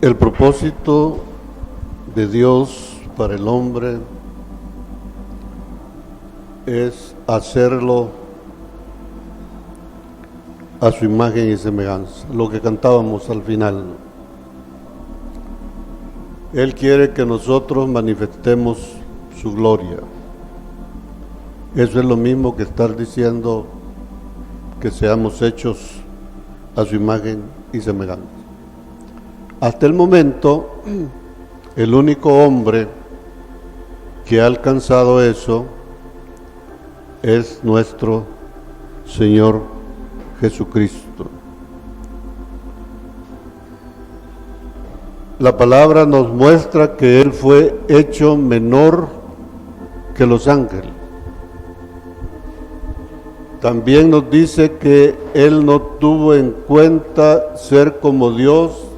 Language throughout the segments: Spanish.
El propósito de Dios para el hombre es hacerlo a su imagen y semejanza, lo que cantábamos al final. Él quiere que nosotros manifestemos su gloria. Eso es lo mismo que estar diciendo que seamos hechos a su imagen y semejanza. Hasta el momento, el único hombre que ha alcanzado eso es nuestro Señor Jesucristo. La palabra nos muestra que Él fue hecho menor que los ángeles. También nos dice que Él no tuvo en cuenta ser como Dios,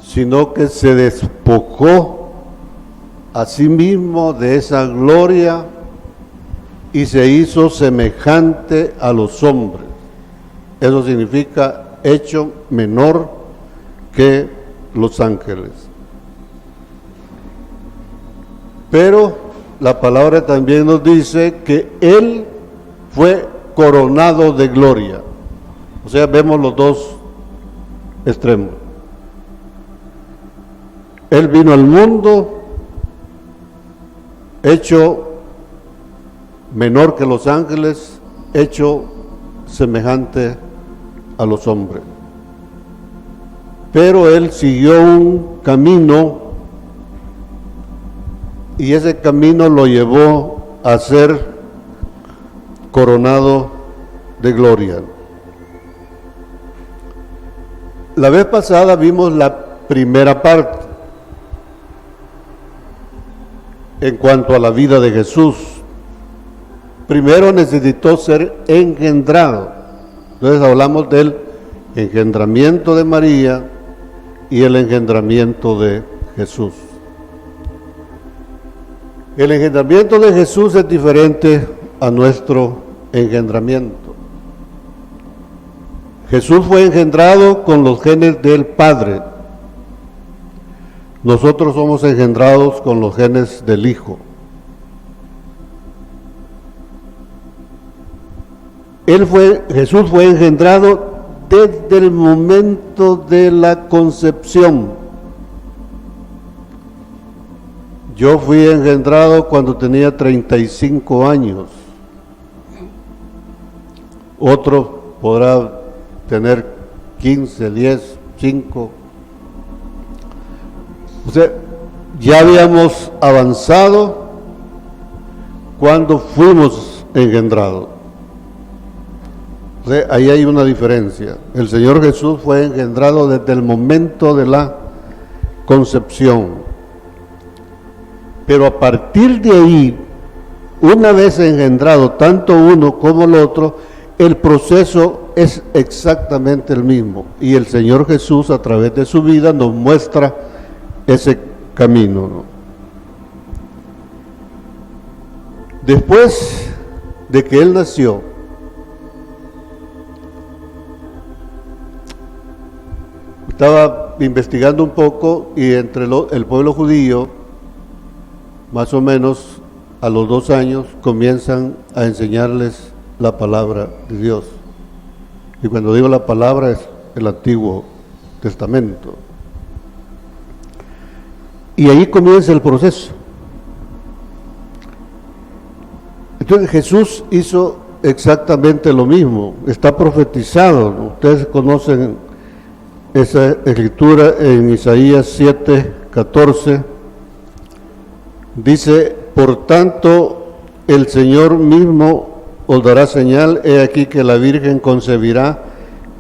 sino que se despojó a sí mismo de esa gloria y se hizo semejante a los hombres. Eso significa hecho menor que los ángeles. Pero la palabra también nos dice que Él fue coronado de gloria. O sea, vemos los dos extremos. Él vino al mundo hecho menor que los ángeles, hecho semejante a los hombres. Pero Él siguió un camino y ese camino lo llevó a ser coronado de gloria. La vez pasada vimos la primera parte en cuanto a la vida de Jesús. Primero necesitó ser engendrado. Entonces hablamos del engendramiento de María y el engendramiento de Jesús. El engendramiento de Jesús es diferente a nuestro engendramiento. Jesús fue engendrado con los genes del Padre. Nosotros somos engendrados con los genes del Hijo. Jesús fue engendrado desde el momento de la concepción. Yo fui engendrado cuando tenía 35 años. Otro podrá tener 15, 10, 5. O sea, ya habíamos avanzado cuando fuimos engendrados. O sea, ahí hay una diferencia. El Señor Jesús fue engendrado desde el momento de la concepción. Pero a partir de ahí, una vez engendrado tanto uno como el otro, el proceso es exactamente el mismo. Y el Señor Jesús, a través de su vida, nos muestra ese camino, ¿no? Después de que Él nació, estaba investigando un poco y entre el pueblo judío, más o menos a los 2 años, comienzan a enseñarles la palabra de Dios. Y cuando digo la palabra es el Antiguo Testamento. Y ahí comienza el proceso. Entonces Jesús hizo exactamente lo mismo. Está profetizado, ¿no? Ustedes conocen esa escritura en Isaías 7:14. Dice: por tanto, el Señor mismo os dará señal, he aquí que la Virgen concebirá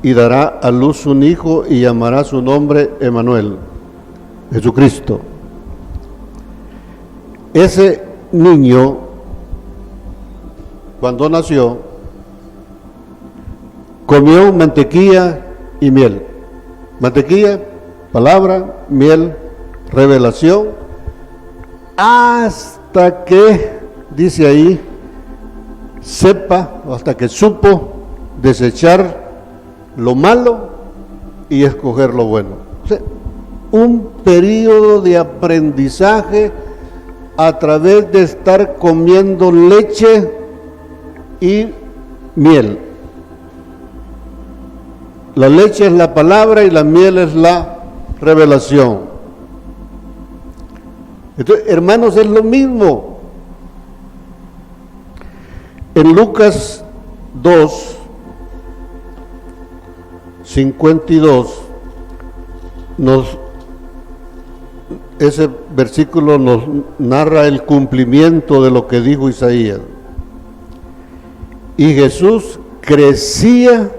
y dará a luz un hijo y llamará su nombre Emmanuel, Jesucristo. Ese niño, cuando nació, comió mantequilla y miel. Mantequilla, palabra, miel, revelación, hasta que, dice ahí, hasta que supo desechar lo malo y escoger lo bueno. O sea, un periodo de aprendizaje a través de estar comiendo leche y miel. La leche es la palabra y la miel es la revelación. Entonces, hermanos, es lo mismo. En Lucas 2, 52, ese versículo nos narra el cumplimiento de lo que dijo Isaías. Y Jesús crecía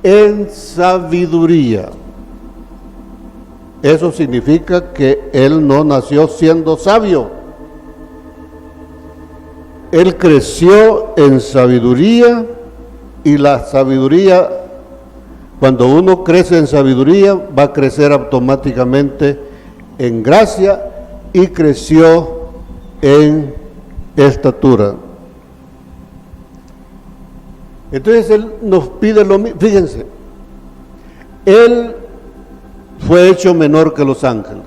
en sabiduría. Eso significa que Él no nació siendo sabio. Él creció en sabiduría, y la sabiduría, cuando uno crece en sabiduría, va a crecer automáticamente en gracia, y creció en estatura. Entonces Él nos pide lo mismo. Fíjense, Él fue hecho menor que los ángeles,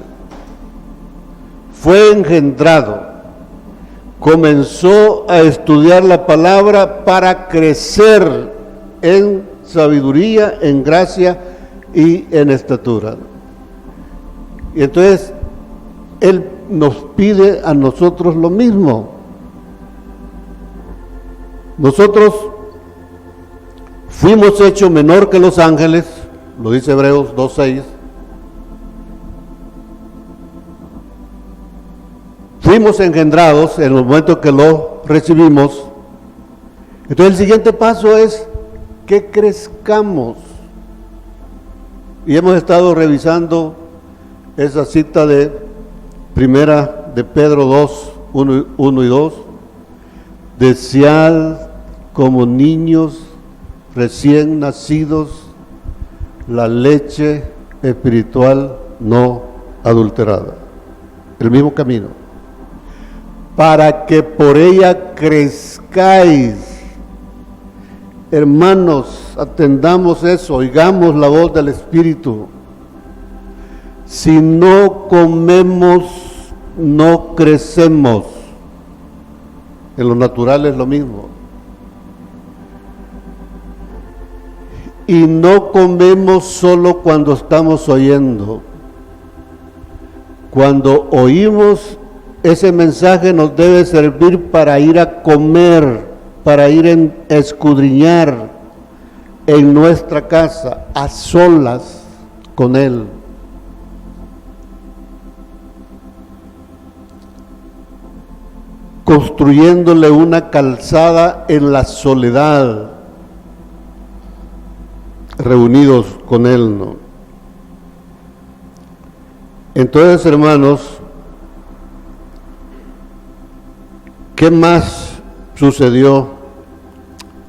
fue engendrado, comenzó a estudiar la palabra para crecer en sabiduría, en gracia y en estatura. Y entonces Él nos pide a nosotros lo mismo. Nosotros fuimos hechos menor que los ángeles, lo dice Hebreos 2:6. Fuimos engendrados en el momento que lo recibimos. Entonces el siguiente paso es que crezcamos. Y hemos estado revisando esa cita de primera de Pedro 2, 1 y 2. Desead como niños recién nacidos la leche espiritual no adulterada. El mismo camino. Para que por ella crezcáis. Hermanos, atendamos eso, oigamos la voz del Espíritu. Si no comemos, no crecemos. En lo natural es lo mismo. Y no comemos solo cuando estamos oyendo. Cuando oímos, ese mensaje nos debe servir para ir a comer, para ir a escudriñar en nuestra casa, a solas con Él. Construyéndole una calzada en la soledad, reunidos con Él, ¿no? Entonces, hermanos, ¿qué más sucedió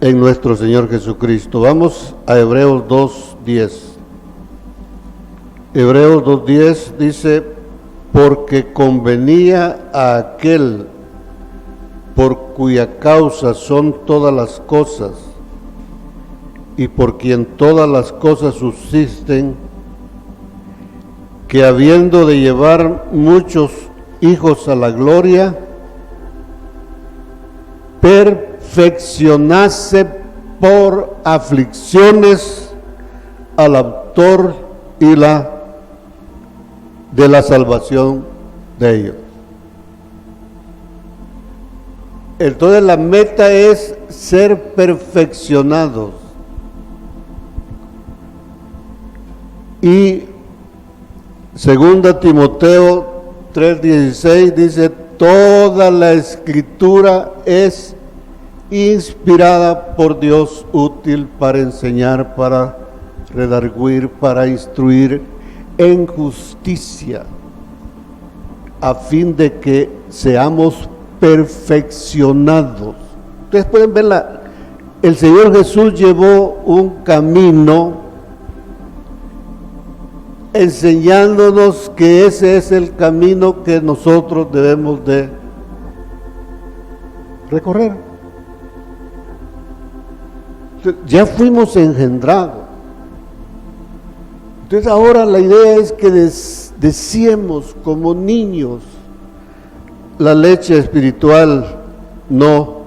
en nuestro Señor Jesucristo? Vamos a Hebreos 2:10. Hebreos 2:10 dice: porque convenía a aquel por cuya causa son todas las cosas, y por quien todas las cosas subsisten, que habiendo de llevar muchos hijos a la gloria, perfeccionase por aflicciones al autor y de la salvación de ellos. Entonces la meta es ser perfeccionados. Y 2 Timoteo 3:16 dice: toda la escritura es inspirada por Dios, útil para enseñar, para redarguir, para instruir en justicia, a fin de que seamos perfeccionados. Ustedes pueden ver, el Señor Jesús llevó un camino enseñándonos que ese es el camino que nosotros debemos de recorrer. Ya fuimos engendrados. Entonces ahora la idea es que Decíamos como niños la leche espiritual no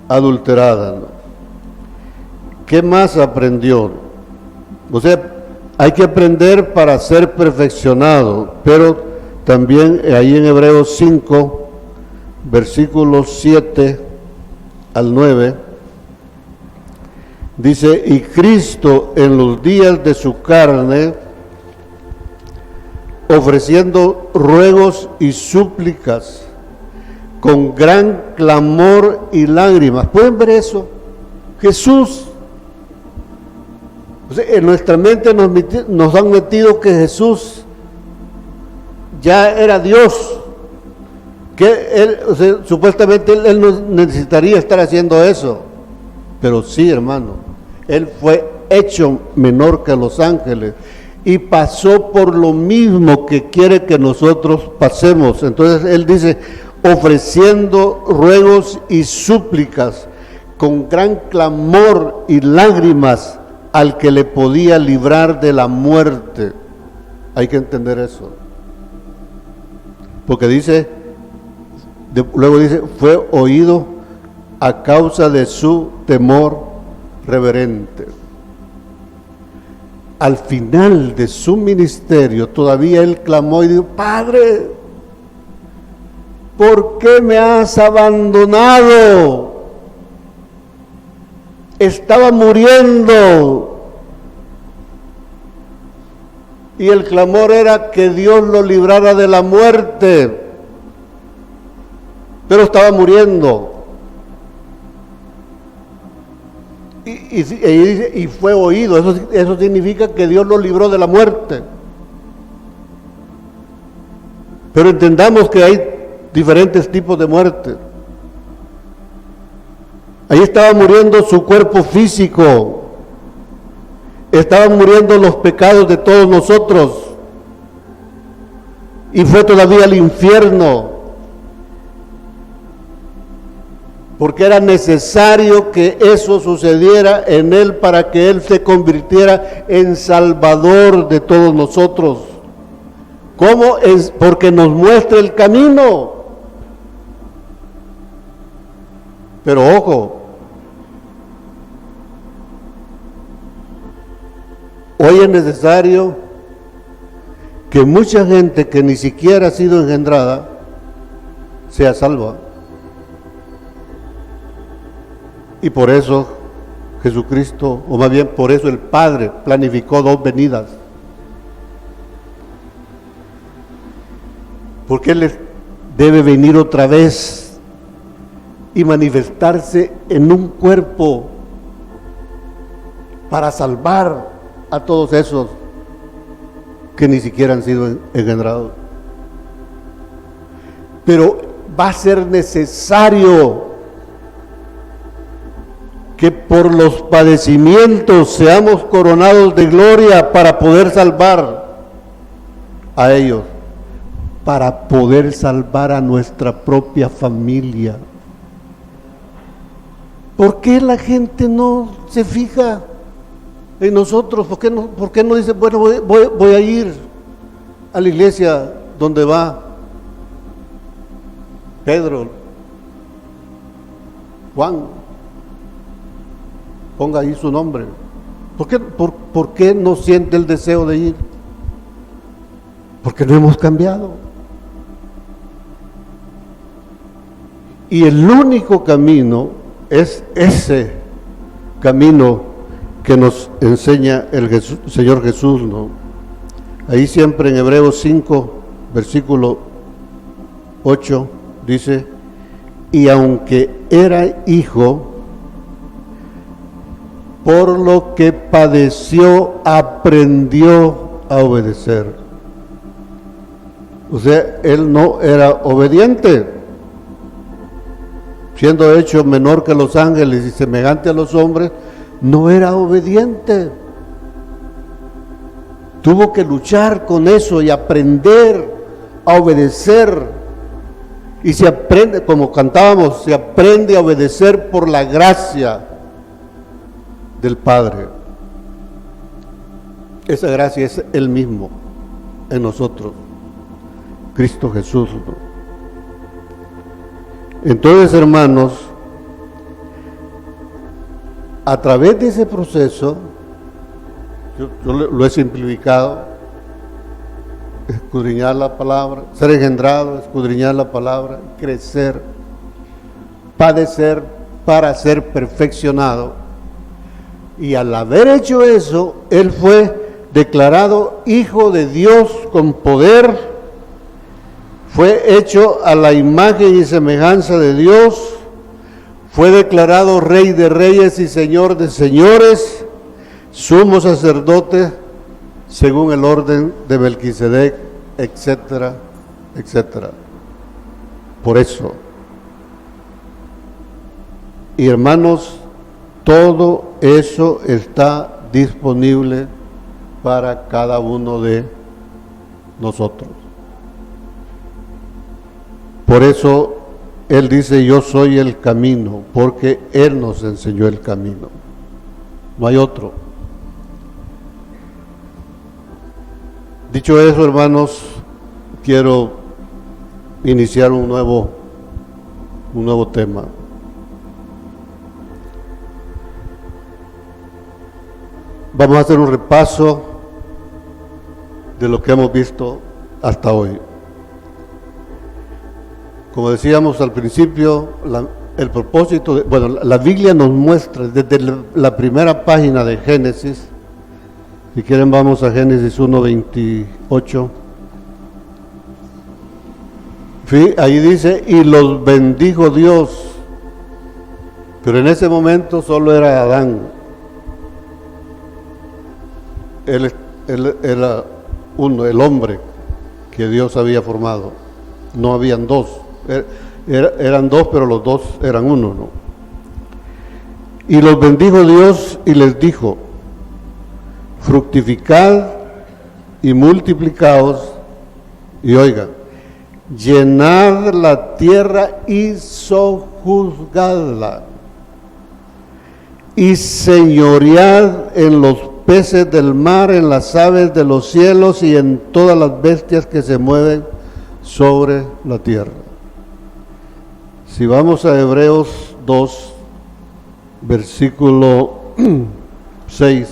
adulterada, ¿no? ¿Qué más aprendió? O sea, hay que aprender para ser perfeccionado, pero también ahí en Hebreos 5, versículos 7 al 9, dice, y Cristo en los días de su carne, ofreciendo ruegos y súplicas, con gran clamor y lágrimas. ¿Pueden ver eso? Jesús, o sea, en nuestra mente nos han metido que Jesús ya era Dios, que él, o sea, supuestamente él no necesitaría estar haciendo eso, pero sí, hermano, él fue hecho menor que los ángeles y pasó por lo mismo que quiere que nosotros pasemos. Entonces él dice, ofreciendo ruegos y súplicas con gran clamor y lágrimas al que le podía librar de la muerte. Hay que entender eso, porque dice, luego dice, fue oído a causa de su temor reverente. Al final de su ministerio todavía él clamó y dijo, Padre, ¿por qué me has abandonado? Estaba muriendo. Y el clamor era que Dios lo librara de la muerte. Pero estaba muriendo. Y fue oído. Eso significa que Dios lo libró de la muerte. Pero entendamos que hay diferentes tipos de muerte. Ahí estaba muriendo su cuerpo físico, estaban muriendo los pecados de todos nosotros, y fue todavía al infierno, porque era necesario que eso sucediera en él para que él se convirtiera en Salvador de todos nosotros. ¿Cómo? Es porque nos muestra el camino. Pero ojo, hoy es necesario que mucha gente que ni siquiera ha sido engendrada sea salva. Y por eso Jesucristo, o más bien por eso el Padre planificó 2 venidas. Porque Él debe venir otra vez y manifestarse en un cuerpo para salvar a todos esos que ni siquiera han sido engendrados. Pero va a ser necesario que por los padecimientos seamos coronados de gloria para poder salvar a ellos, para poder salvar a nuestra propia familia. ¿Por qué la gente no se fija en nosotros? ¿Por qué no dice, bueno, voy a ir a la iglesia donde va Pedro, Juan? Ponga ahí su nombre. ¿Por qué no siente el deseo de ir? Porque no hemos cambiado. Y el único camino es ese camino que nos enseña el Señor Jesús, ¿no? Ahí siempre en Hebreos 5, versículo 8, dice, y aunque era hijo, por lo que padeció, aprendió a obedecer. O sea, él no era obediente. Siendo hecho menor que los ángeles y semejante a los hombres, no era obediente. Tuvo que luchar con eso y aprender a obedecer. Y se aprende, como cantábamos, se aprende a obedecer por la gracia del Padre. Esa gracia es Él mismo en nosotros. Cristo Jesús, ¿no? Entonces, hermanos, a través de ese proceso, yo lo he simplificado: escudriñar la palabra, ser engendrado, escudriñar la palabra, crecer, padecer para ser perfeccionado. Y al haber hecho eso, él fue declarado Hijo de Dios con poder, fue hecho a la imagen y semejanza de Dios, fue declarado Rey de Reyes y Señor de Señores, sumo sacerdote según el orden de Melquisedec, etcétera, etcétera. Por eso, y hermanos, todo eso está disponible para cada uno de nosotros. Por eso Él dice: yo soy el camino, porque Él nos enseñó el camino. No hay otro. Dicho eso, hermanos, quiero iniciar un nuevo tema. Vamos a hacer un repaso de lo que hemos visto hasta hoy. Como decíamos al principio, el propósito, la Biblia nos muestra desde la primera página de Génesis. Si quieren, vamos a Génesis 1:28. Ahí dice: y los bendijo Dios. Pero en ese momento solo era Adán. Él era uno, el hombre que Dios había formado. No habían dos. Eran dos, pero los dos eran uno, ¿no? Y los bendijo Dios y les dijo: fructificad y multiplicaos, y oigan, llenad la tierra y sojuzgadla, y señoread en los peces del mar, en las aves de los cielos y en todas las bestias que se mueven sobre la tierra. Si vamos a Hebreos 2, versículo 6,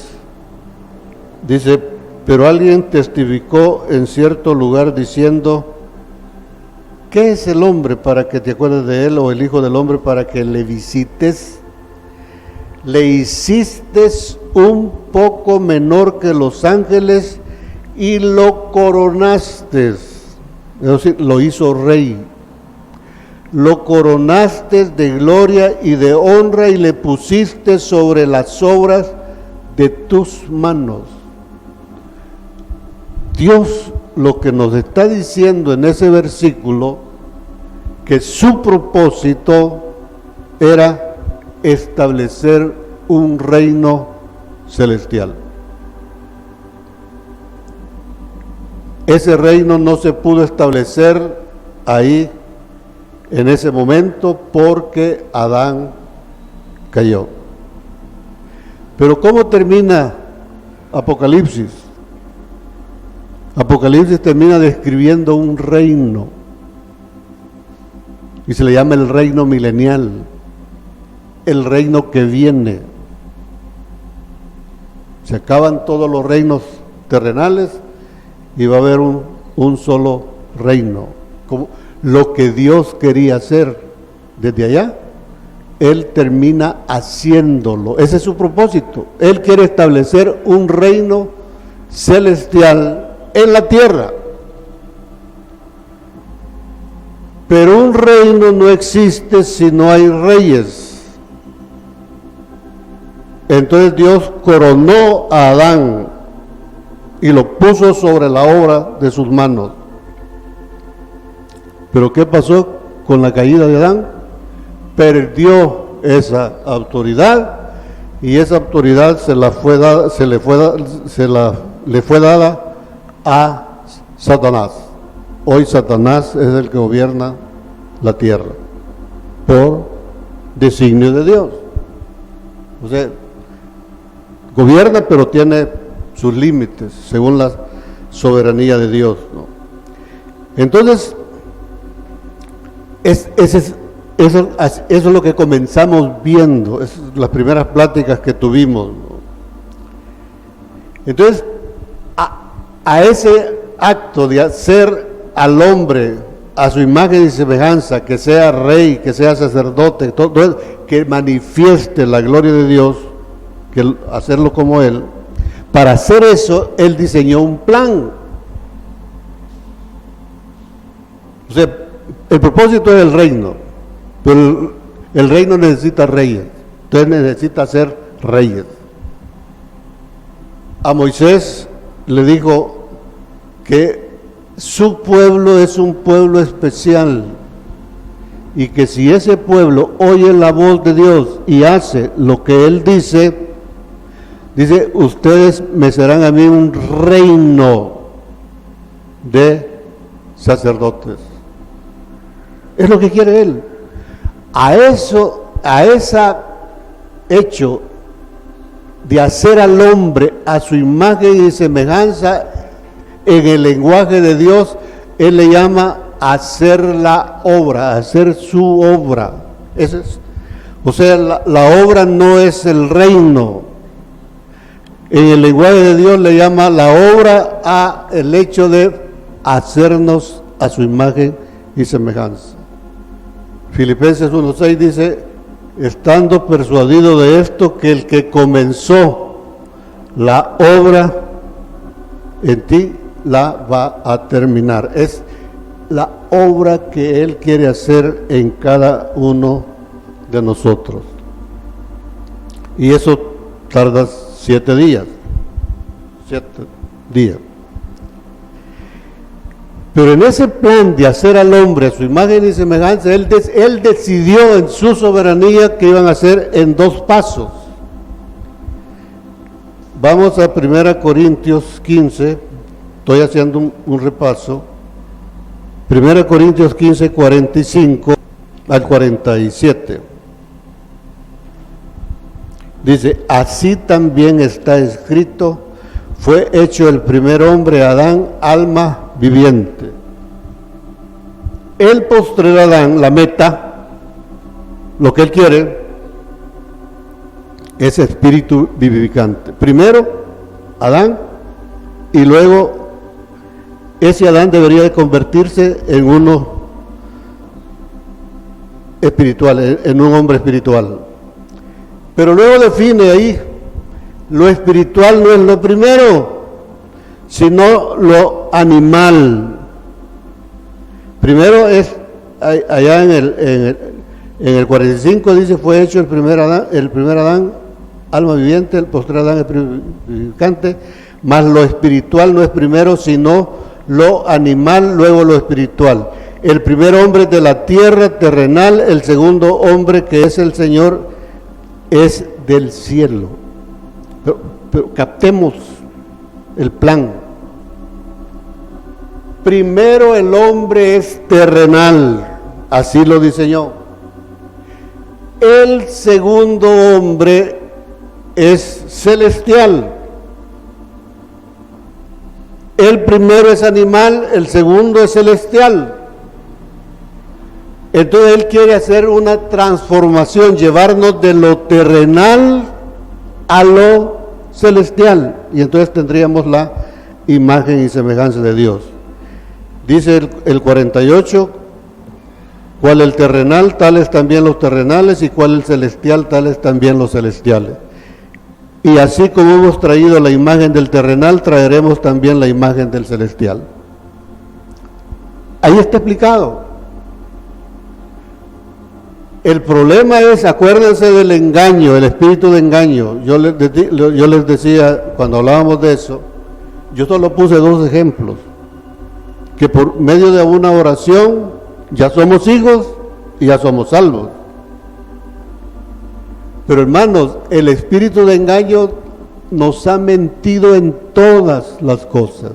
dice: pero alguien testificó en cierto lugar diciendo: ¿qué es el hombre para que te acuerdes de él, o el hijo del hombre para que le visites? Le hiciste un poco menor que los ángeles y lo coronaste, es decir, lo hizo rey. Lo coronaste de gloria y de honra y le pusiste sobre las obras de tus manos. Dios lo que nos está diciendo en ese versículo, que su propósito era establecer un reino celestial. Ese reino no se pudo establecer ahí en ese momento porque Adán cayó. Pero ¿cómo termina Apocalipsis? Apocalipsis termina describiendo un reino y se le llama el reino milenial, el reino que viene. Se acaban todos los reinos terrenales y va a haber un solo reino. Como lo que Dios quería hacer desde allá, Él termina haciéndolo. Ese es su propósito. Él quiere establecer un reino celestial en la tierra. Pero un reino no existe si no hay reyes. Entonces Dios coronó a Adán y lo puso sobre la obra de sus manos. Pero ¿qué pasó con la caída de Adán? Perdió esa autoridad, y esa autoridad le fue dada a Satanás. Hoy Satanás es el que gobierna la tierra por designio de Dios. O sea, gobierna, pero tiene sus límites según la soberanía de Dios, ¿no? Entonces, eso es lo que comenzamos viendo, es las primeras pláticas que tuvimos, ¿no? Entonces, a ese acto de hacer al hombre a su imagen y semejanza, que sea rey, que sea sacerdote, todo, que manifieste la gloria de Dios, que hacerlo como Él, para hacer eso, Él diseñó un plan. O sea, el propósito es el reino, pero el reino necesita reyes, entonces necesita ser reyes. A Moisés le dijo que su pueblo es un pueblo especial y que si ese pueblo oye la voz de Dios y hace lo que Él dice, ustedes me serán a mí un reino de sacerdotes. Es lo que quiere Él. A ese hecho de hacer al hombre a su imagen y semejanza, en el lenguaje de Dios, Él le llama hacer la obra, hacer su obra. O sea, la obra no es el reino. En el lenguaje de Dios le llama la obra a el hecho de hacernos a su imagen y semejanza. Filipenses 1:6 dice, estando persuadido de esto, que el que comenzó la obra en ti la va a terminar. Es la obra que Él quiere hacer en cada uno de nosotros. Y eso tarda 7 días. 7 días. Pero en ese plan de hacer al hombre a su imagen y semejanza, Él decidió en su soberanía que iban a hacer en 2 pasos. Vamos a 1 Corintios 15, estoy haciendo un repaso. 1 Corintios 15, 45 al 47. Dice, así también está escrito, fue hecho el primer hombre, Adán, alma viviente. El postrer Adán, la meta, lo que él quiere, es espíritu vivificante. Primero, Adán, y luego ese Adán debería de convertirse en uno espiritual, en un hombre espiritual. Pero luego define ahí, lo espiritual no es lo primero, sino lo animal. Primero es, allá en el 45 dice, fue hecho el primer Adán, alma viviente, el postrer Adán espíritu vivificante, mas lo espiritual no es primero, sino lo animal, luego lo espiritual. El primer hombre de la tierra terrenal, el segundo hombre que es el Señor, es del cielo. Pero captemos el plan. Primero el hombre es terrenal, así lo diseñó. El segundo hombre es celestial. El primero es animal, el segundo es celestial. Entonces Él quiere hacer una transformación, llevarnos de lo terrenal a lo celestial. Y entonces tendríamos la imagen y semejanza de Dios. Dice el 48, cual el terrenal, tales también los terrenales, y cual el celestial, tales también los celestiales. Y así como hemos traído la imagen del terrenal, traeremos también la imagen del celestial. Ahí está explicado. El problema es, acuérdense del engaño, el espíritu de engaño. Yo les decía, cuando hablábamos de eso, yo solo puse 2 ejemplos. Que por medio de una oración ya somos hijos y ya somos salvos. Pero hermanos, el espíritu de engaño nos ha mentido en todas las cosas.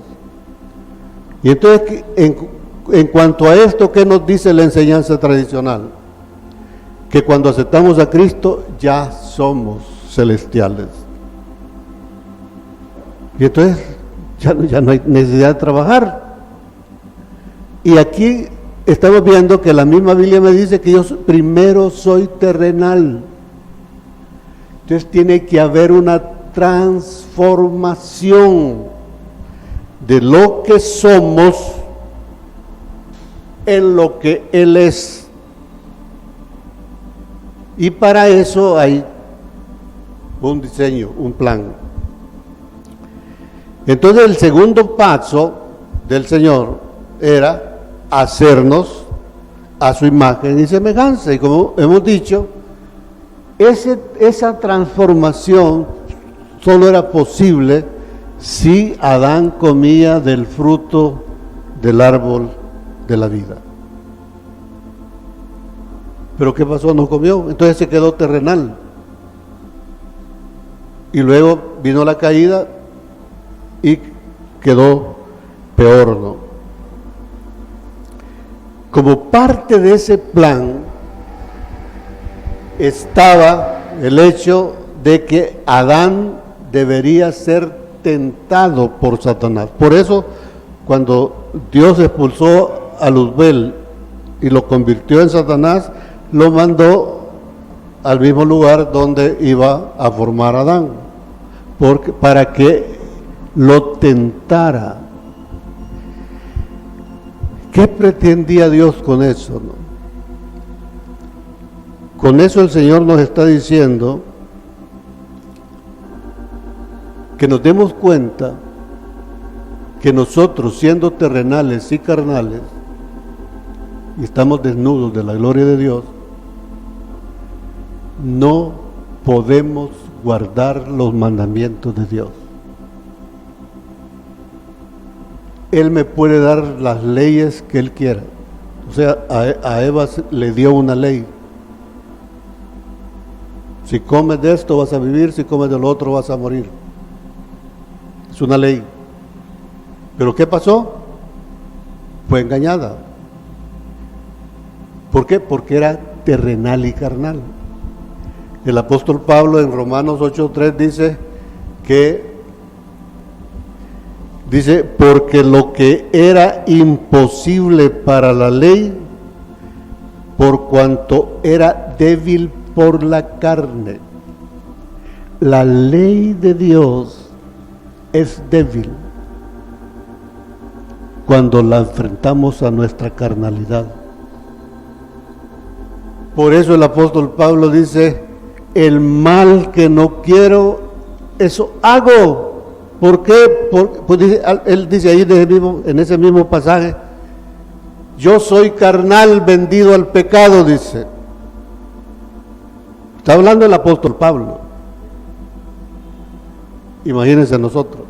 Y entonces, en cuanto a esto, ¿qué nos dice la enseñanza tradicional? Que cuando aceptamos a Cristo ya somos celestiales. Y entonces ya no hay necesidad de trabajar. Y aquí estamos viendo que la misma Biblia me dice que yo primero soy terrenal. Entonces tiene que haber una transformación de lo que somos en lo que Él es. Y para eso hay un diseño, un plan. Entonces el segundo paso del Señor era hacernos a su imagen y semejanza. Y como hemos dicho, esa transformación solo era posible si Adán comía del fruto del árbol de la vida. Pero ¿qué pasó? No comió, entonces se quedó terrenal. Y luego vino la caída y quedó peor, ¿no? Como parte de ese plan estaba el hecho de que Adán debería ser tentado por Satanás. Por eso, cuando Dios expulsó a Luzbel y lo convirtió en Satanás, lo mandó al mismo lugar donde iba a formar a Adán, para que lo tentara. ¿Qué pretendía Dios con eso, no? Con eso el Señor nos está diciendo que nos demos cuenta que nosotros, siendo terrenales y carnales, y estamos desnudos de la gloria de Dios, no podemos guardar los mandamientos de Dios. Él me puede dar las leyes que Él quiera. O sea, a Eva le dio una ley. Si comes de esto vas a vivir, si comes de lo otro vas a morir. Es una ley. ¿Pero qué pasó? Fue engañada. ¿Por qué? Porque era terrenal y carnal. El apóstol Pablo en Romanos 8:3 dice, porque lo que era imposible para la ley, por cuanto era débil por la carne. La ley de Dios es débil cuando la enfrentamos a nuestra carnalidad. Por eso el apóstol Pablo dice, el mal que no quiero, eso hago. ¿Por qué? Pues él dice ahí en ese mismo pasaje, yo soy carnal vendido al pecado, dice. Está hablando el apóstol Pablo. Imagínense nosotros.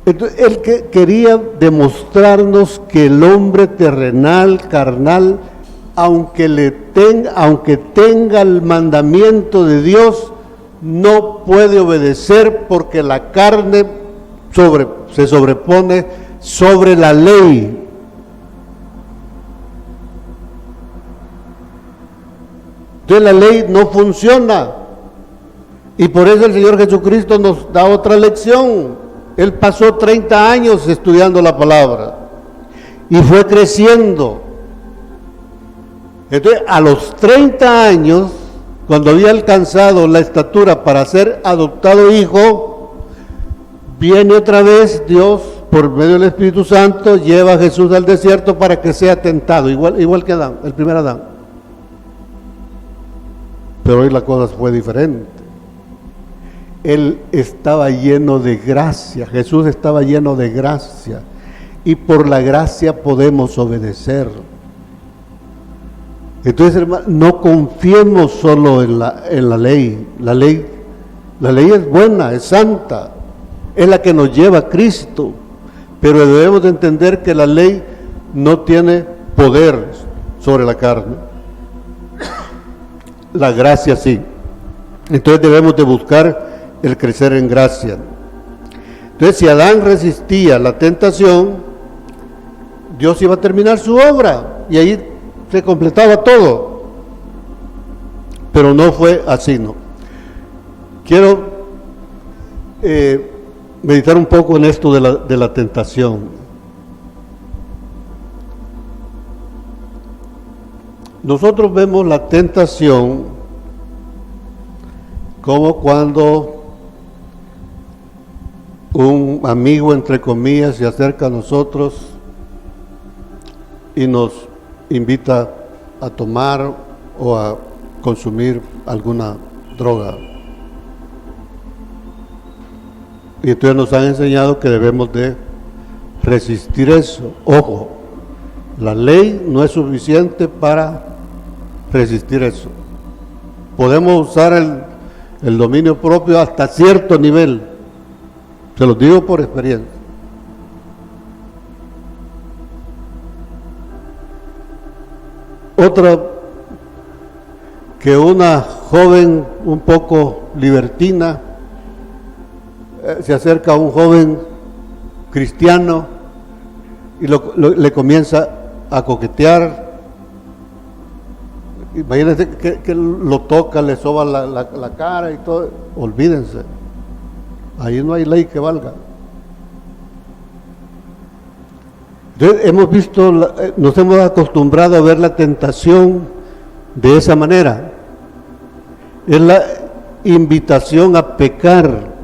Entonces, él quería demostrarnos que el hombre terrenal, carnal, aunque tenga el mandamiento de Dios, no puede obedecer porque la carne se sobrepone sobre la ley. Entonces la ley no funciona. Y por eso el Señor Jesucristo nos da otra lección. Él pasó 30 años estudiando la palabra y fue creciendo. Entonces, a los 30 años, cuando había alcanzado la estatura para ser adoptado hijo, viene otra vez Dios, por medio del Espíritu Santo, lleva a Jesús al desierto para que sea tentado, igual que Adán, el primer Adán. Pero hoy la cosa fue diferente. Él estaba lleno de gracia, Jesús estaba lleno de gracia, y por la gracia podemos obedecer. Entonces, hermano, no confiemos solo en la ley. La ley es buena, es santa, es la que nos lleva a Cristo, pero debemos de entender que la ley no tiene poder sobre la carne. La gracia sí. Entonces debemos de buscar el crecer en gracia. Entonces, si Adán resistía la tentación, Dios iba a terminar su obra y ahí se completaba todo. Pero no fue así, ¿no? Quiero meditar un poco en esto de la tentación. Nosotros vemos la tentación como cuando un amigo, entre comillas, se acerca a nosotros y nos invita a tomar o a consumir alguna droga. Y entonces nos han enseñado que debemos de resistir eso. Ojo, la ley no es suficiente para resistir eso. Podemos usar el dominio propio hasta cierto nivel. Se los digo por experiencia. Otra, que una joven un poco libertina se acerca a un joven cristiano y le comienza a coquetear. Imagínense que lo toca, le soba la cara y todo. Olvídense, ahí no hay ley que valga. Entonces, hemos visto, nos hemos acostumbrado a ver la tentación de esa manera. Es la invitación a pecar.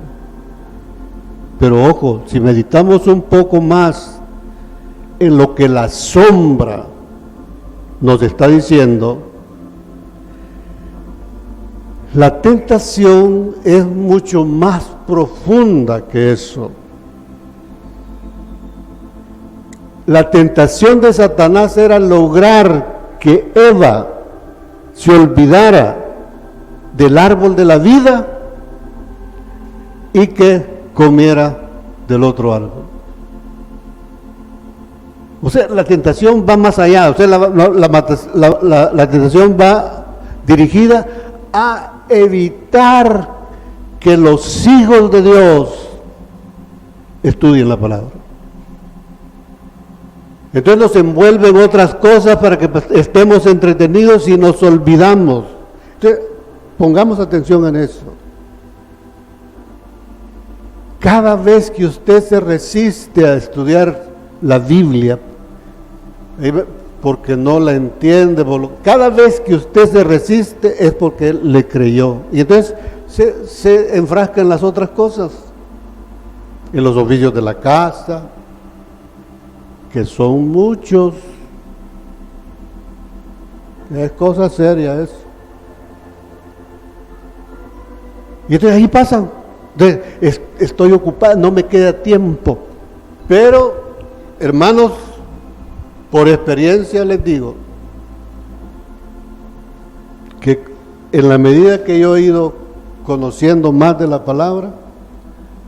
Pero ojo, si meditamos un poco más en lo que la sombra nos está diciendo, la tentación es mucho más profunda que eso. La tentación de Satanás era lograr que Eva se olvidara del árbol de la vida y que comiera del otro árbol. O sea, la tentación va más allá. O sea, la tentación va dirigida a evitar que los hijos de Dios estudien la palabra. Entonces nos envuelven otras cosas para que estemos entretenidos y nos olvidamos. Entonces, pongamos atención en eso. Cada vez que usted se resiste a estudiar la Biblia, porque no la entiende, cada vez que usted se resiste es porque él le creyó. Y entonces se enfrasca en las otras cosas, en los oficios de la casa, que son muchos. Es cosa seria eso. Y entonces ahí pasan. Estoy ocupado, no me queda tiempo. Pero, hermanos, por experiencia les digo que en la medida que yo he ido conociendo más de la palabra,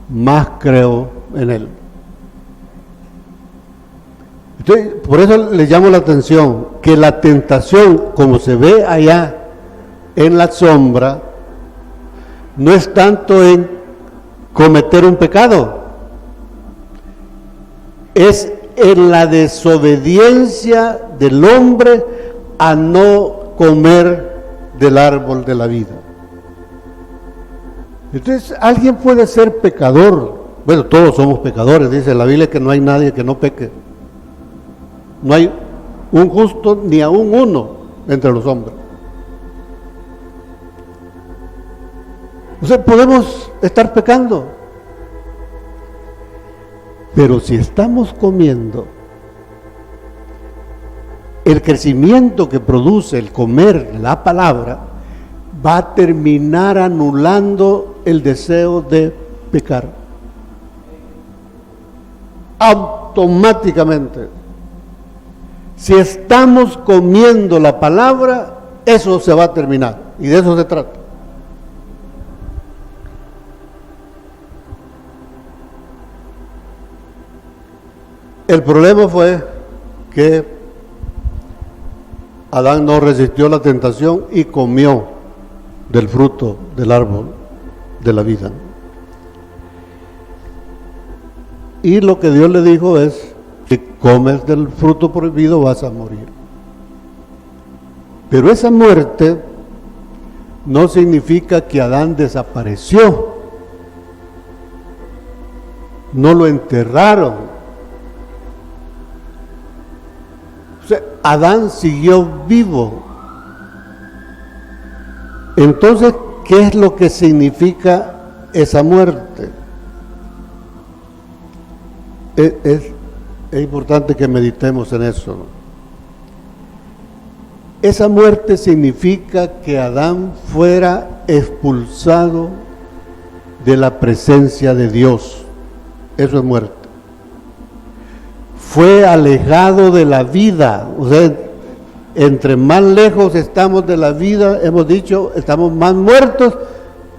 más creo en él. Entonces, por eso les llamo la atención que la tentación, como se ve allá en la sombra, no es tanto en cometer un pecado, es en la desobediencia del hombre a no comer del árbol de la vida. Entonces, alguien puede ser pecador. Bueno, todos somos pecadores, dice la Biblia que no hay nadie que no peque. No hay un justo ni aún uno entre los hombres. O sea, podemos estar pecando, pero si estamos comiendo, el crecimiento que produce el comer la palabra va a terminar anulando el deseo de pecar. Automáticamente. Si estamos comiendo la palabra, eso se va a terminar, y de eso se trata. El problema fue que Adán no resistió la tentación y comió del fruto del árbol de la vida. Y lo que Dios le dijo es: si comes del fruto prohibido vas a morir. Pero esa muerte no significa que Adán desapareció. no lo enterraron. O sea, Adán siguió vivo. Entonces, ¿qué es lo que significa esa muerte? Es importante que meditemos en eso, ¿no? Esa muerte significa que Adán fuera expulsado de la presencia de Dios. Eso es muerte. Fue alejado de la vida. O sea, entre más lejos estamos de la vida, hemos dicho, estamos más muertos,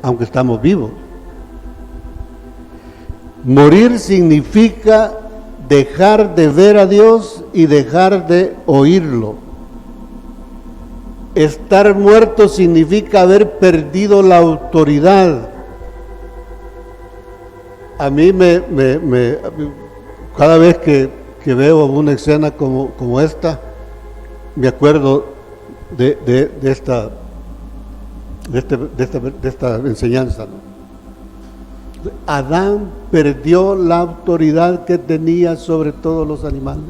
aunque estamos vivos. Morir significa dejar de ver a Dios y dejar de oírlo. Estar muerto significa haber perdido la autoridad. A mí cada vez que veo una escena como esta, me acuerdo de esta enseñanza, ¿no? Adán perdió la autoridad que tenía sobre todos los animales.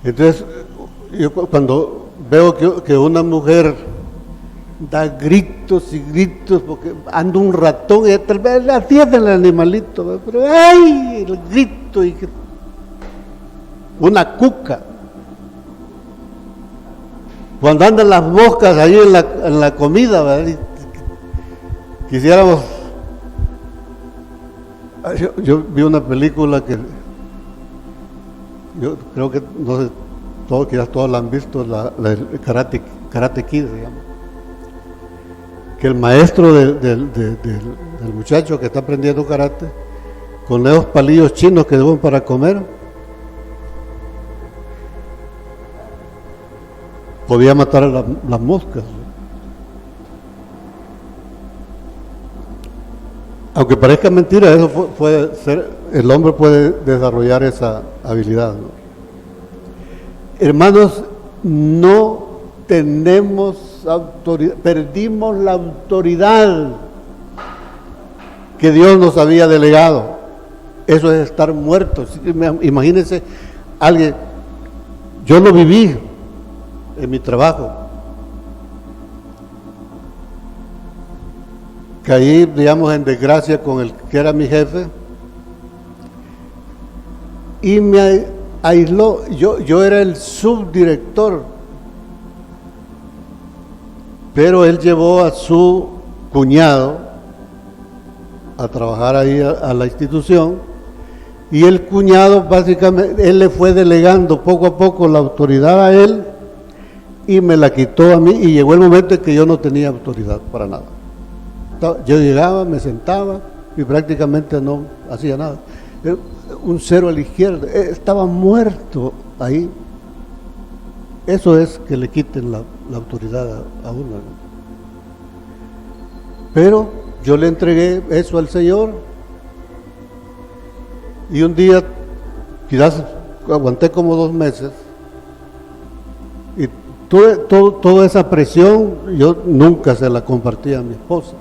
Entonces, yo cuando veo que una mujer da gritos y gritos porque anda un ratón y tal vez la atiende el animalito, pero ¡ay! El grito y una cuca. Cuando andan las moscas ahí en la comida, ¿verdad? Quisiéramos. Yo vi una película que yo creo que no sé. Quizás todos la han visto, el Karate Kid, se llama. Que el maestro del muchacho que está aprendiendo karate, con esos palillos chinos que llevan para comer, podía matar a las moscas. Aunque parezca mentira, eso puede ser, el hombre puede desarrollar esa habilidad, ¿no? Hermanos, no tenemos autoridad, perdimos la autoridad que Dios nos había delegado. Eso es estar muertos. Imagínense, alguien, yo lo viví en mi trabajo. Caí, digamos, en desgracia con el que era mi jefe y me aisló. Yo era el subdirector, pero él llevó a su cuñado a trabajar ahí a la institución, y el cuñado básicamente, él le fue delegando poco a poco la autoridad a él y me la quitó a mí, y llegó el momento en que yo no tenía autoridad para nada. Yo llegaba, me sentaba y prácticamente no hacía nada. Un cero a la izquierda, estaba muerto ahí. Eso es que le quiten la autoridad a uno, ¿no? Pero yo le entregué eso al Señor, y un día, quizás aguanté como 2 meses, y toda esa presión yo nunca se la compartí a mi esposa,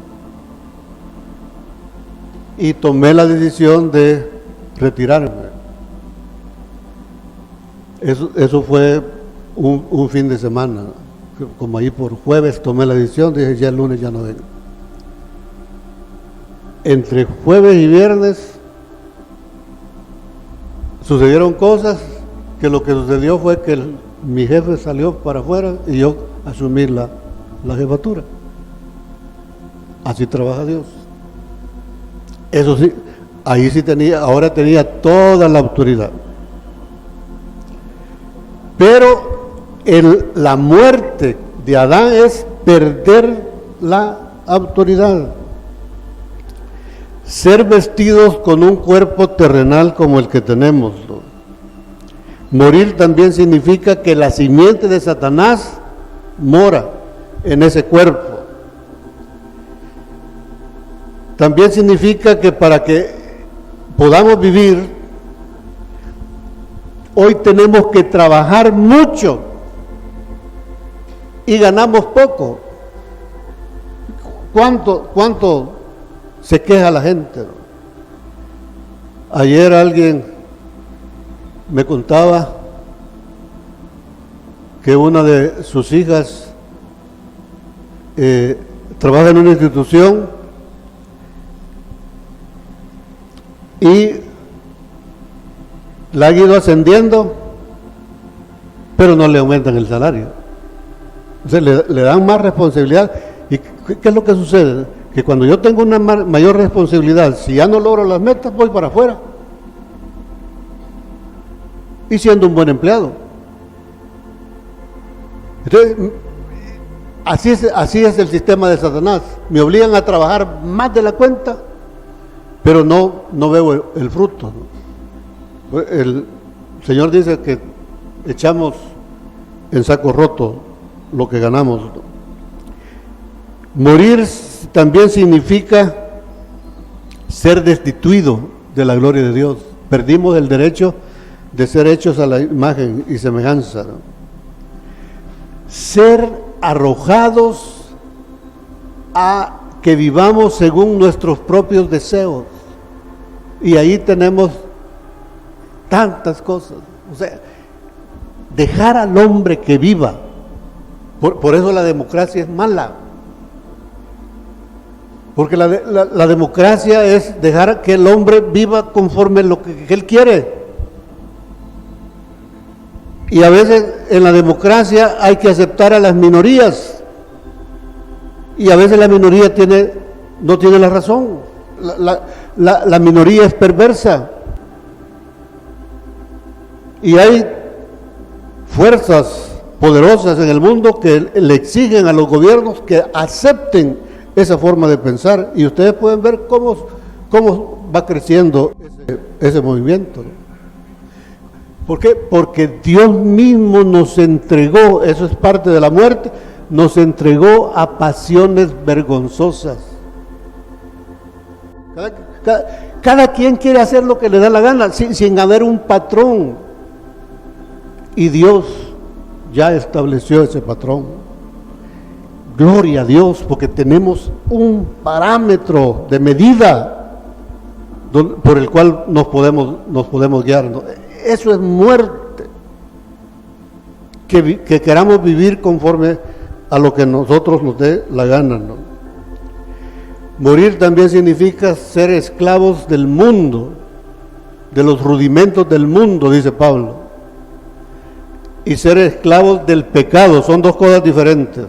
y tomé la decisión de retirarme. Eso fue un fin de semana, como ahí por jueves tomé la decisión, dije ya el lunes ya no vengo. Entre jueves y viernes sucedieron cosas, que lo que sucedió fue que mi jefe salió para afuera y yo asumí la jefatura. Así trabaja Dios. Eso sí, ahí sí ahora tenía toda la autoridad. Pero la muerte de Adán es perder la autoridad. Ser vestidos con un cuerpo terrenal como el que tenemos, ¿no? Morir también significa que la simiente de Satanás mora en ese cuerpo. También significa que para que podamos vivir, hoy tenemos que trabajar mucho y ganamos poco. ¿Cuánto se queja la gente, ¿no? Ayer alguien me contaba que una de sus hijas trabaja en una institución y la han ido ascendiendo, pero no le aumentan el salario. O sea, le dan más responsabilidad. ¿Y qué es lo que sucede? Que cuando yo tengo una mayor responsabilidad, si ya no logro las metas, voy para afuera. Y siendo un buen empleado. Entonces, así es el sistema de Satanás. Me obligan a trabajar más de la cuenta, pero no veo el fruto, ¿no? El Señor dice que echamos en saco roto lo que ganamos, ¿no? Morir también significa ser destituido de la gloria de Dios. Perdimos el derecho de ser hechos a la imagen y semejanza, ¿no? Ser arrojados a que vivamos según nuestros propios deseos. Y ahí tenemos tantas cosas. O sea, dejar al hombre que viva. Por eso la democracia es mala. Porque la democracia es dejar que el hombre viva conforme lo que él quiere. Y a veces en la democracia hay que aceptar a las minorías. Y a veces la minoría no tiene la razón. La minoría es perversa. Y hay fuerzas poderosas en el mundo que le exigen a los gobiernos que acepten esa forma de pensar. Y ustedes pueden ver cómo va creciendo ese movimiento, ¿no? ¿Por qué? Porque Dios mismo nos entregó, eso es parte de la muerte, nos entregó a pasiones vergonzosas. Cada quien quiere hacer lo que le da la gana, sin haber un patrón. Y Dios ya estableció ese patrón. Gloria a Dios, porque tenemos un parámetro de medida por el cual nos podemos guiar, ¿no? Eso es muerte. Que queramos vivir conforme a lo que nosotros nos dé la gana, ¿no? Morir también significa ser esclavos del mundo, de los rudimentos del mundo, dice Pablo. Y ser esclavos del pecado, son dos cosas diferentes.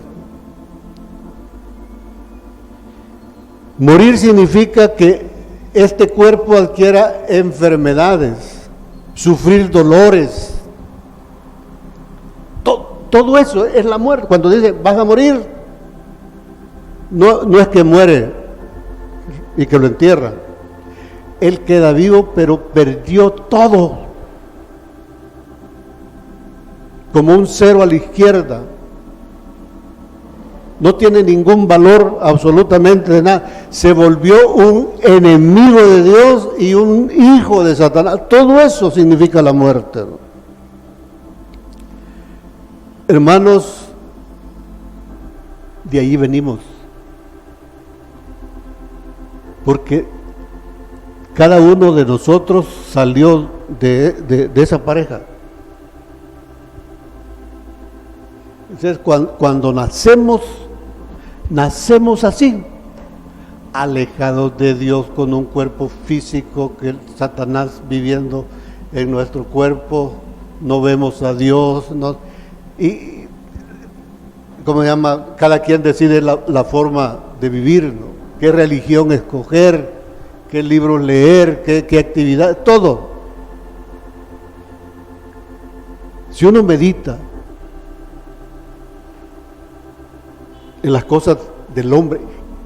Morir significa que este cuerpo adquiera enfermedades, sufrir dolores. Todo eso es la muerte. Cuando dice vas a morir, no es que muere y que lo entierra. Él queda vivo, pero perdió todo. Como un cero a la izquierda. No tiene ningún valor absolutamente de nada. Se volvió un enemigo de Dios y un hijo de Satanás. Todo eso significa la muerte, ¿no? Hermanos, de ahí venimos. Porque cada uno de nosotros salió de esa pareja. Entonces, cuando nacemos así, alejados de Dios, con un cuerpo físico, que Satanás viviendo en nuestro cuerpo, no vemos a Dios, y ¿cómo se llama? Cada quien decide la forma de vivir, ¿no? Qué religión escoger, qué libros leer, qué actividad, todo. Si uno medita en las cosas del hombre,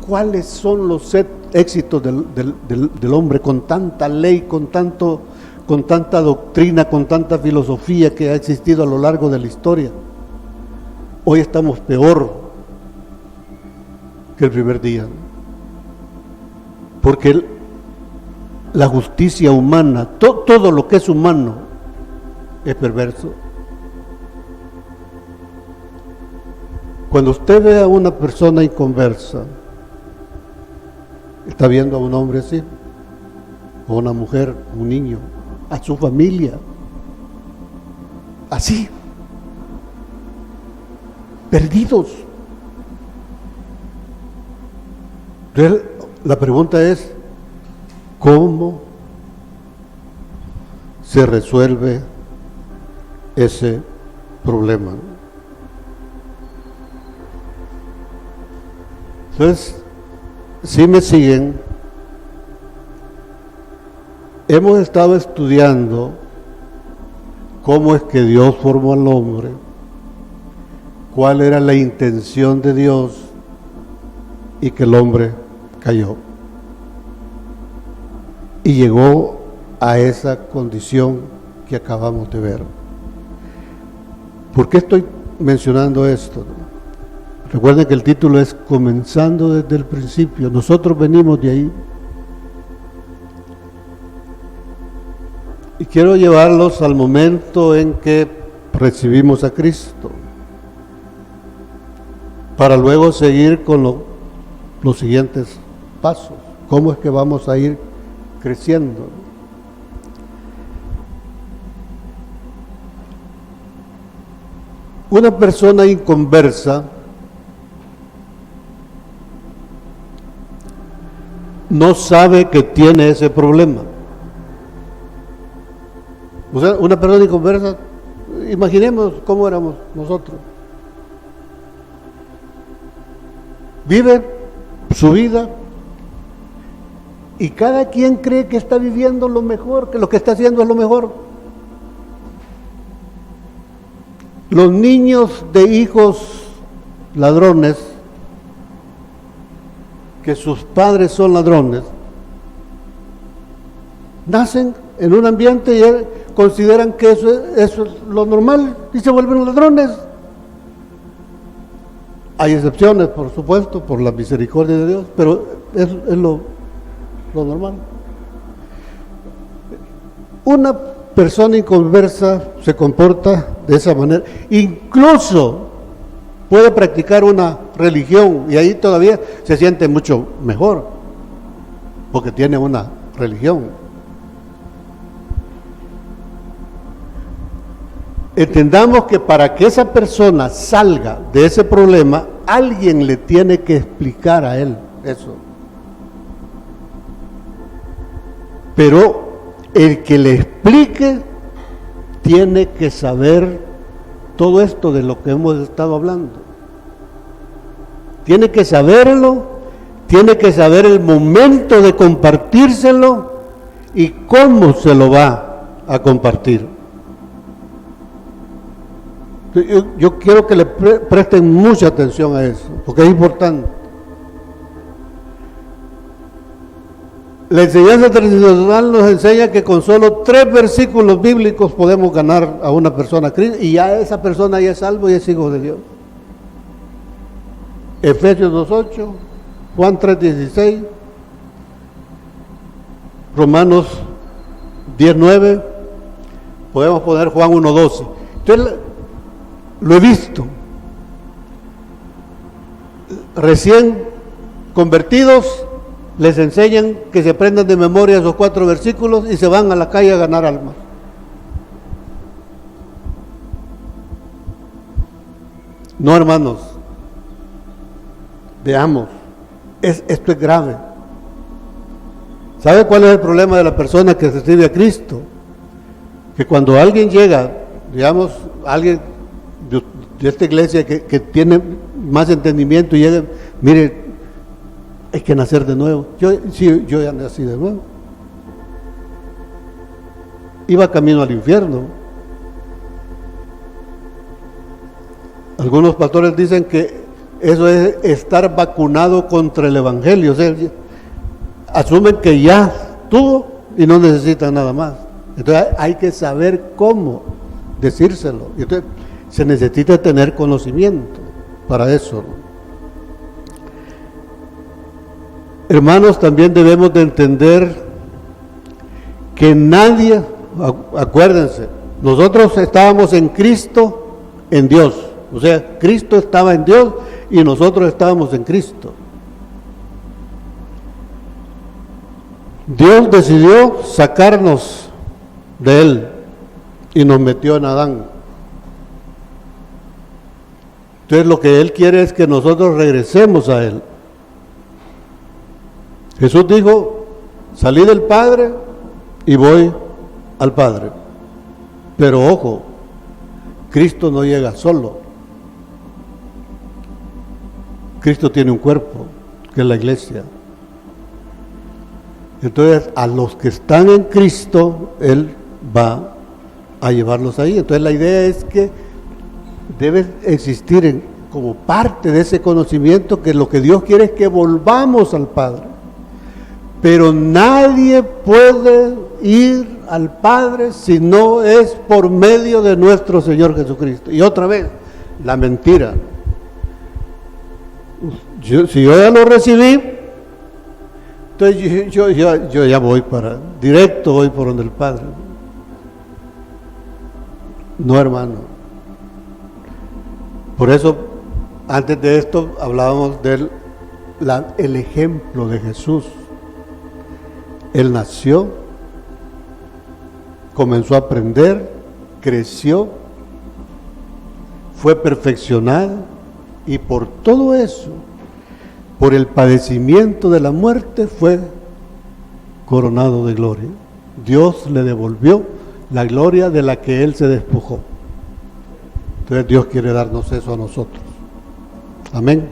¿cuáles son los éxitos del hombre con tanta ley, con tanta doctrina, con tanta filosofía que ha existido a lo largo de la historia? Hoy estamos peor que el primer día, porque la justicia humana, todo lo que es humano es perverso. Cuando usted ve a una persona inconversa, está viendo a un hombre así. o una mujer, un niño, a su familia. Así, perdidos. Entonces, la pregunta es, ¿cómo se resuelve ese problema? Entonces, si me siguen, hemos estado estudiando cómo es que Dios formó al hombre, cuál era la intención de Dios y que el hombre cayó y llegó a esa condición que acabamos de ver. ¿Por qué estoy mencionando esto? Recuerden que el título es Comenzando desde el principio. Nosotros venimos de ahí. Y quiero llevarlos al momento en que recibimos a Cristo, para luego seguir con los siguientes pasos. ¿Cómo es que vamos a ir creciendo? Una persona inconversa no sabe que tiene ese problema. O sea, una persona inconversa, imaginemos cómo éramos nosotros. Vive su vida y cada quien cree que está viviendo lo mejor, que lo que está haciendo es lo mejor. Los niños de hijos ladrones, que sus padres son ladrones, nacen en un ambiente y consideran que eso es lo normal y se vuelven ladrones. Hay excepciones, por supuesto, por la misericordia de Dios, pero es lo normal. Una persona inconversa se comporta de esa manera, incluso puede practicar una religión y ahí todavía se siente mucho mejor, porque tiene una religión. Entendamos que para que esa persona salga de ese problema, alguien le tiene que explicar a él eso. Pero el que le explique tiene que saber todo esto de lo que hemos estado hablando. Tiene que saberlo, tiene que saber el momento de compartírselo y cómo se lo va a compartir. Yo quiero que le presten mucha atención a eso, porque es importante. La enseñanza tradicional nos enseña que con solo 3 versículos bíblicos podemos ganar a una persona a Cristo y ya esa persona ya es salvo y es hijo de Dios. Efesios 2:8, Juan 3:16, Romanos 10:9, podemos poner Juan 1:12. Entonces, lo he visto. Recién convertidos les enseñan que se aprendan de memoria esos 4 versículos y se van a la calle a ganar almas. No, hermanos, veamos, esto es grave. ¿Sabe cuál es el problema de la persona que recibe a Cristo? Que cuando alguien llega, digamos, alguien de esta iglesia que tiene más entendimiento y llega, mire, hay que nacer de nuevo. Yo ya nací de nuevo. Iba camino al infierno. Algunos pastores dicen que eso es estar vacunado contra el evangelio. O sea, asumen que ya tuvo y no necesitan nada más. Entonces hay que saber cómo decírselo. Entonces se necesita tener conocimiento para eso. Hermanos, también debemos de entender que nadie, acuérdense, nosotros estábamos en Cristo, en Dios. O sea, Cristo estaba en Dios y nosotros estábamos en Cristo. Dios decidió sacarnos de Él y nos metió en Adán. Entonces lo que Él quiere es que nosotros regresemos a Él. Jesús dijo, salí del Padre y voy al Padre. Pero ojo, Cristo no llega solo. Cristo tiene un cuerpo, que es la iglesia. Entonces, a los que están en Cristo, Él va a llevarlos ahí. Entonces, la idea es que debe existir como parte de ese conocimiento que lo que Dios quiere es que volvamos al Padre. Pero nadie puede ir al Padre si no es por medio de nuestro Señor Jesucristo. Y otra vez, la mentira. Si yo ya lo recibí, entonces yo ya voy directo voy por donde el Padre. No, hermano. Por eso, antes de esto, hablábamos del el ejemplo de Jesús. Él nació, comenzó a aprender, creció, fue perfeccionado y por todo eso, por el padecimiento de la muerte, fue coronado de gloria. Dios le devolvió la gloria de la que Él se despojó. Entonces Dios quiere darnos eso a nosotros. Amén.